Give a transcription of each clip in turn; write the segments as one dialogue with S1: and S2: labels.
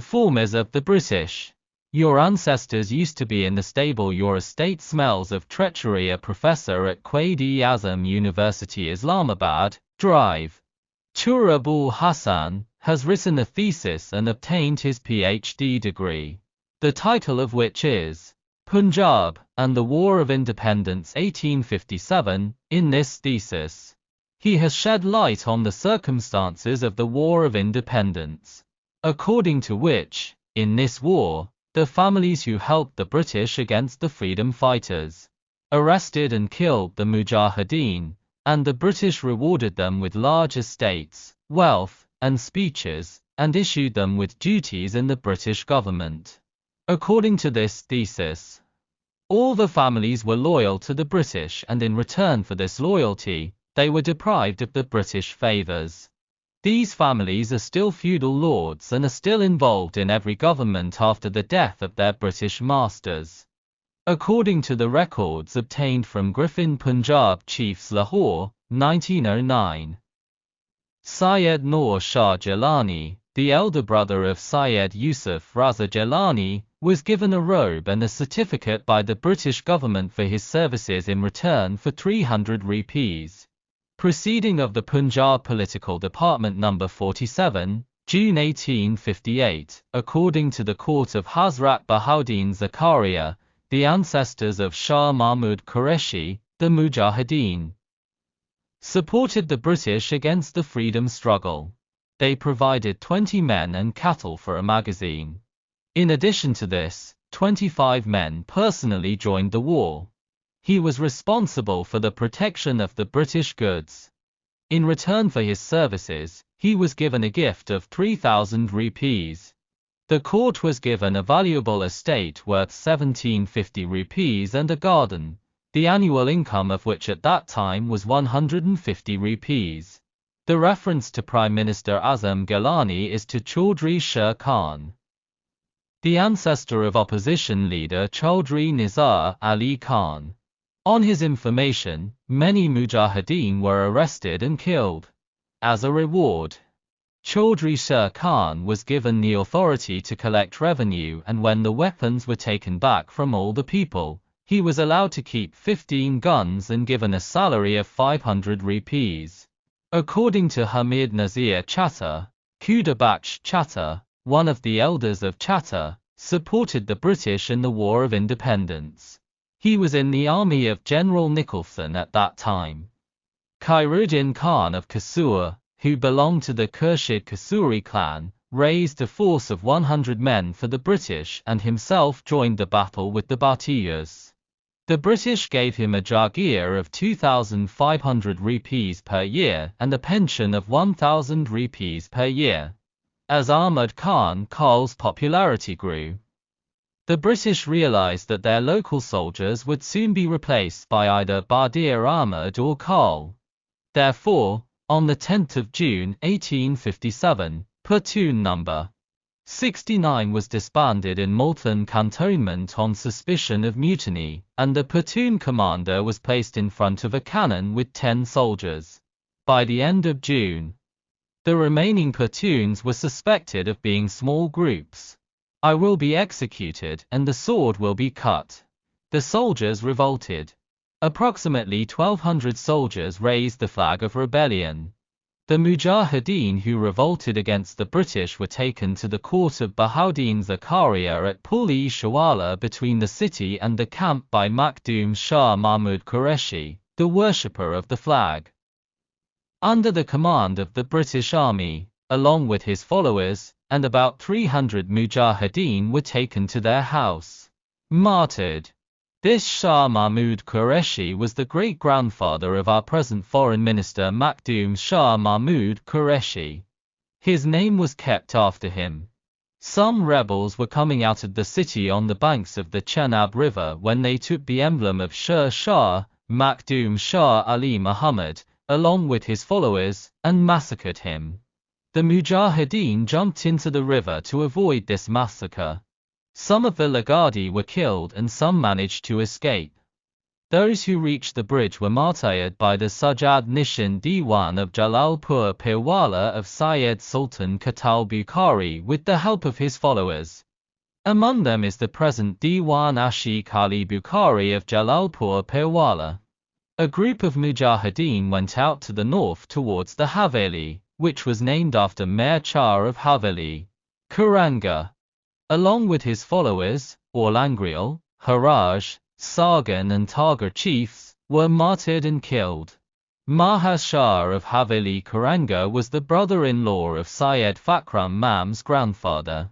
S1: Formers of the British. Your ancestors used to be in the stable. Your estate smells of treachery. A professor at Quaid-e-Azam University, Islamabad, Drive. Turab ul-Hassan has written a thesis and obtained his PhD degree, the title of which is Punjab and the War of Independence 1857. In this thesis, he has shed light on the circumstances of the War of Independence, according to which, in this war, the families who helped the British against the freedom fighters arrested and killed the Mujahideen, and the British rewarded them with large estates, wealth, and speeches, and issued them with duties in the British government. According to this thesis, all the families were loyal to the British, and in return for this loyalty, they were deprived of the British favors. These families are still feudal lords and are still involved in every government after the death of their British masters. According to the records obtained from Griffin Punjab Chiefs, Lahore, 1909. Syed Noor Shah Gilani, the elder brother of Syed Yusuf Raza Gilani, was given a robe and a certificate by the British government for his services in return for 300 rupees. Proceeding of the Punjab Political Department No. 47, June 1858, according to the court of Hazrat Bahauddin Zakaria, the ancestors of Shah Mahmud Qureshi, the Mujahideen, supported the British against the freedom struggle. They provided 20 men and cattle for a magazine. In addition to this, 25 men personally joined the war. He was responsible for the protection of the British goods. In return for his services, he was given a gift of 3,000 rupees. The court was given a valuable estate worth 1750 rupees and a garden, the annual income of which at that time was 150 rupees. The reference to Prime Minister Azam Gilani is to Chaudhry Sher Khan, the ancestor of opposition leader Chaudhry Nizar Ali Khan. On his information, many Mujahideen were arrested and killed. As a reward, Chaudhry Sher Khan was given the authority to collect revenue, and when the weapons were taken back from all the people, he was allowed to keep 15 guns and given a salary of 500 rupees. According to Hamid Nazir Chatter, Khudabakhsh Chatter, one of the elders of Chatter, supported the British in the War of Independence. He was in the army of General Nicholson at that time. Khairuddin Khan of Kasur, who belonged to the Khurshid Kasuri clan, raised a force of 100 men for the British and himself joined the battle with the Bhatiyas. The British gave him a jagir of 2,500 rupees per year and a pension of 1,000 rupees per year. As Ahmad Khan Khal's popularity grew, the British realized that their local soldiers would soon be replaced by either Badir Ahmad or Khal. Therefore, on the 10th of June 1857, Platoon No. 69 was disbanded in Multan Cantonment on suspicion of mutiny, and the platoon commander was placed in front of a cannon with 10 soldiers. By the end of June, the remaining platoons were suspected of being small groups. I will be executed and the sword will be cut. The soldiers revolted. Approximately 1,200 soldiers raised the flag of rebellion. The Mujahideen who revolted against the British were taken to the court of Bahauddin Zakaria at Pul-e-Shawala between the city and the camp by Makhdoom Shah Mahmud Qureshi, the worshipper of the flag. Under the command of the British Army, along with his followers, and about 300 Mujahideen were taken to their house, martyred. This Shah Mahmud Qureshi was the great-grandfather of our present Foreign Minister Makhdoom Shah Mahmud Qureshi. His name was kept after him. Some rebels were coming out of the city on the banks of the Chenab River when they took the emblem of Sher Shah, Makhdoom Shah Ali Muhammad, along with his followers, and massacred him. The Mujahideen jumped into the river to avoid this massacre. Some of the Lagadi were killed and some managed to escape. Those who reached the bridge were martyred by the Sujad Nishan Diwan of Jalalpur Pirwala of Syed Sultan Qatal Bukhari with the help of his followers. Among them is the present Diwan Ashiq Ali Bukhari of Jalalpur Pirwala. A group of Mujahideen went out to the north towards the Haveli, which was named after Mir Char of Haveli, Kuranga. Along with his followers, Aulangriel, Haraj, Sargon and Targar chiefs were martyred and killed. Mahas Shah of Haveli Kuranga was the brother-in-law of Syed Fakram Mam's grandfather.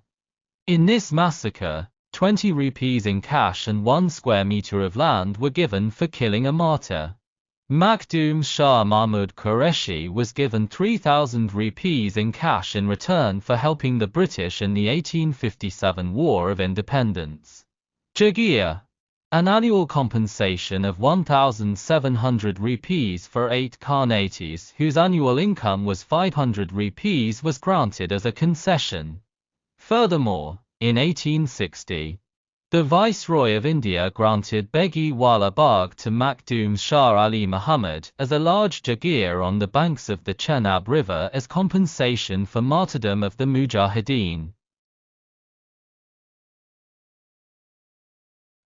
S1: In this massacre, 20 rupees in cash and 1 square meter of land were given for killing a martyr. Makhdoom Shah Mahmud Qureshi was given 3,000 rupees in cash in return for helping the British in the 1857 War of Independence. Jagir. An annual compensation of 1,700 rupees for 8 Carnates whose annual income was 500 rupees was granted as a concession. Furthermore, in 1860, the Viceroy of India granted Beghi Wala Bagh to Makhdoom Shah Ali Muhammad as a large jagir on the banks of the Chenab River as compensation for martyrdom of the Mujahideen.